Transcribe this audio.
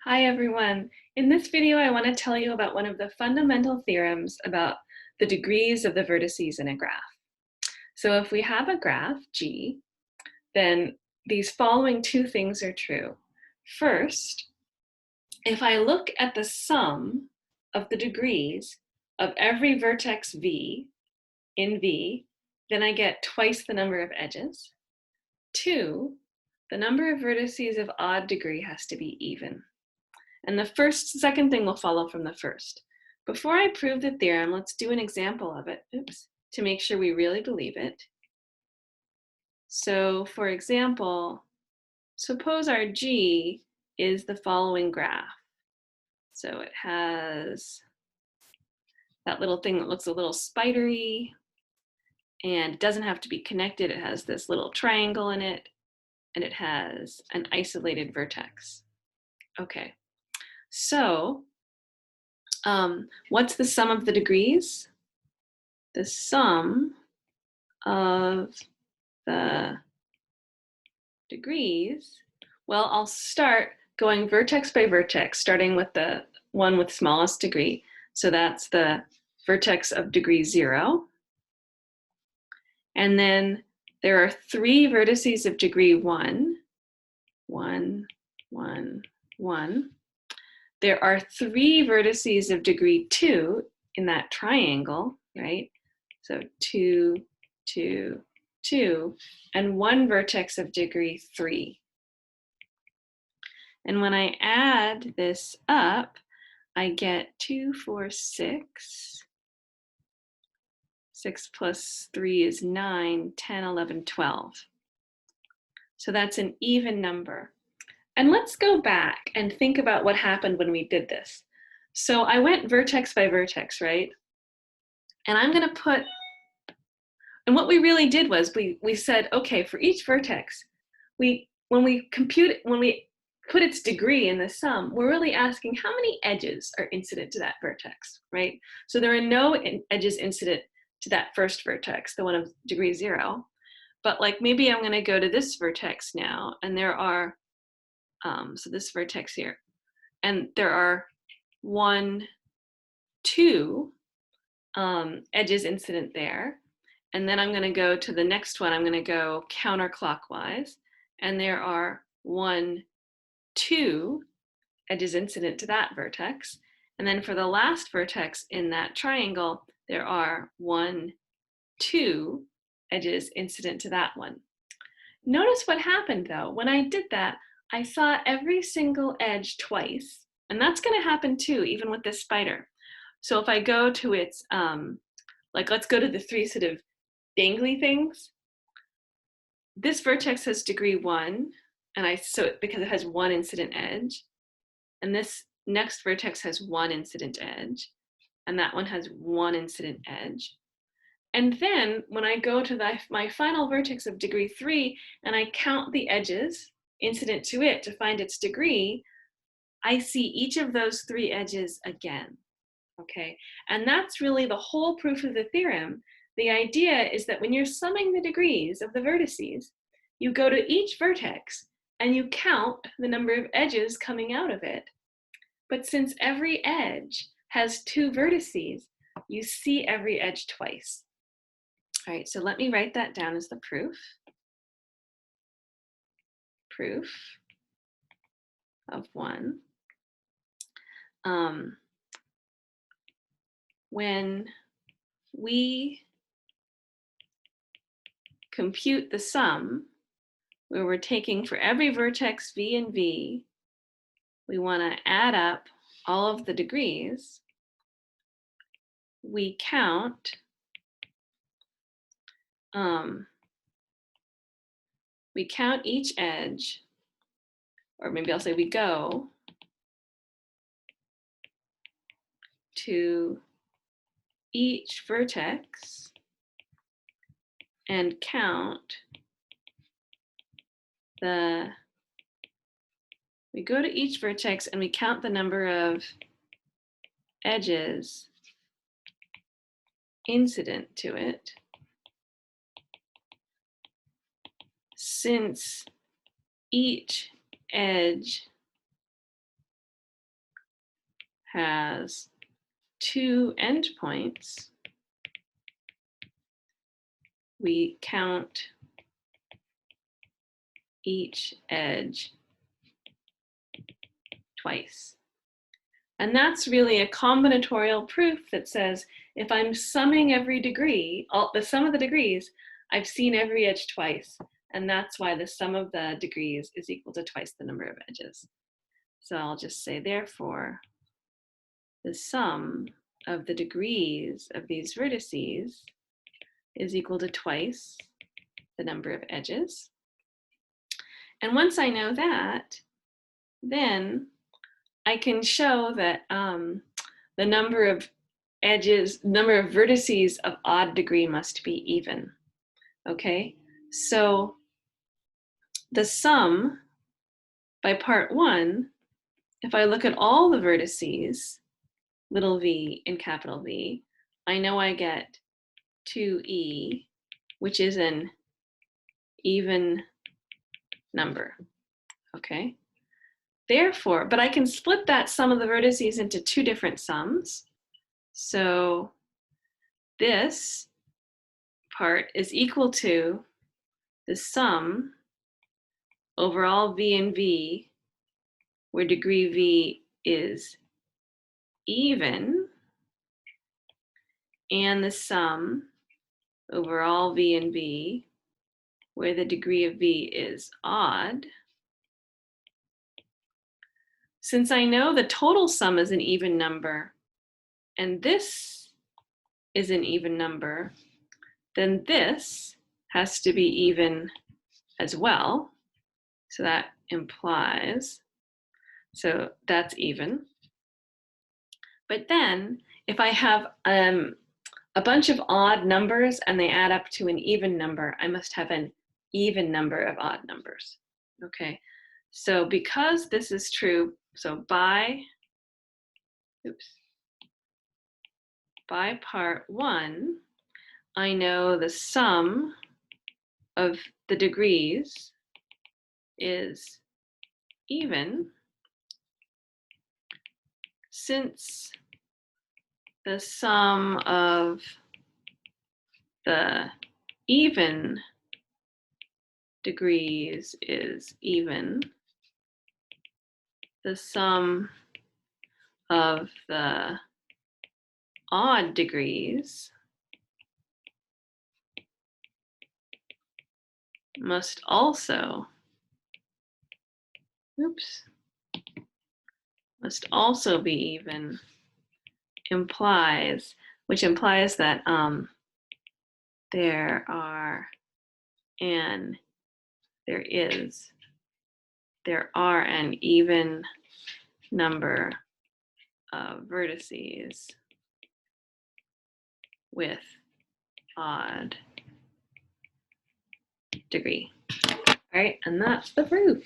Hi everyone. In this video, I want to tell you about one of the fundamental theorems about the degrees of the vertices in a graph. So if we have a graph, G, then these following two things are true. First, if I look at the sum of the degrees of every vertex V in V, then I get twice the number of edges. Two, the number of vertices of odd degree has to be even. And the second thing will follow from the first. Before I prove the theorem, let's do an example of it, to make sure we really believe it. So for example, suppose our G is the following graph. So it has that little thing that looks a little spidery, and it doesn't have to be connected. It has this little triangle in it, and it has an isolated vertex. Okay, so what's the sum of the degrees? The sum of the degrees, well, I'll start going vertex by vertex, starting with the one with smallest degree. So that's the vertex of degree 0. And then there are 3 vertices of degree 1. 1, 1, 1. There are 3 vertices of degree 2 in that triangle, right? So 2, 2, 2, and 1 vertex of degree 3. And when I add this up, I get 2, 4, 6. 6 plus 3 is 9, 10, 11, 12. So that's an even number. And let's go back and think about what happened when we did this. So I went vertex by vertex, right? And I'm going to put, and what we really did was we said, okay, for each vertex, when we put its degree in the sum, we're really asking how many edges are incident to that vertex, right? So there are no edges incident to that first vertex, the one of degree 0. But like maybe I'm going to go to this vertex now, and there are, so this vertex here, and there are 1, 2 edges incident there. And then I'm going to go to the next one. I'm going to go counterclockwise. And there are 1, 2 edges incident to that vertex. And then for the last vertex in that triangle, there are 1, 2 edges incident to that one. Notice what happened though. When I did that, I saw every single edge twice. And that's going to happen too, even with this spider. So if I go to its, let's go to the 3 sort of dangly things. This vertex has degree 1, and because it has 1 incident edge, and this next vertex has 1 incident edge, and that one has 1 incident edge. And then when I go to my final vertex of degree 3 and I count the edges incident to it to find its degree, I see each of those 3 edges again. Okay, and that's really the whole proof of the theorem. The idea is that when you're summing the degrees of the vertices, you go to each vertex and you count the number of edges coming out of it. But since every edge has 2 vertices, you see every edge twice. All right, so let me write that down as the proof. Proof of 1. When we compute the sum, where we're taking for every vertex V and V, we want to add up all of the degrees. We count each edge, or maybe I'll say we go to each vertex and count we go to each vertex and we count the number of edges incident to it, since each edge has 2 endpoints, we count each edge twice. And that's really a combinatorial proof that says if I'm summing every degree, the sum of the degrees, I've seen every edge twice. And that's why the sum of the degrees is equal to twice the number of edges. So I'll just say, therefore, the sum of the degrees of these vertices is equal to twice the number of edges. And once I know that, then I can show that the number of edges, number of vertices of odd degree must be even. Okay, so the sum by part 1, if I look at all the vertices, little v and capital V, I know I get 2e, which is an even number. Okay. Therefore, but I can split that sum of the vertices into 2 different sums. So this part is equal to the sum over all v and v, where degree v is even, and the sum over all v and v, where the degree of v is odd. Since I know the total sum is an even number, and this is an even number, then this has to be even as well. So that implies, so that's even. But then if I have a bunch of odd numbers and they add up to an even number, I must have an even number of odd numbers. Okay, so because this is true, so by part 1, I know the sum of the degrees is even, since the sum of the even degrees is even, the sum of the odd degrees must also, be even, which implies that there are an even number of vertices with odd degree. All right, and that's the proof.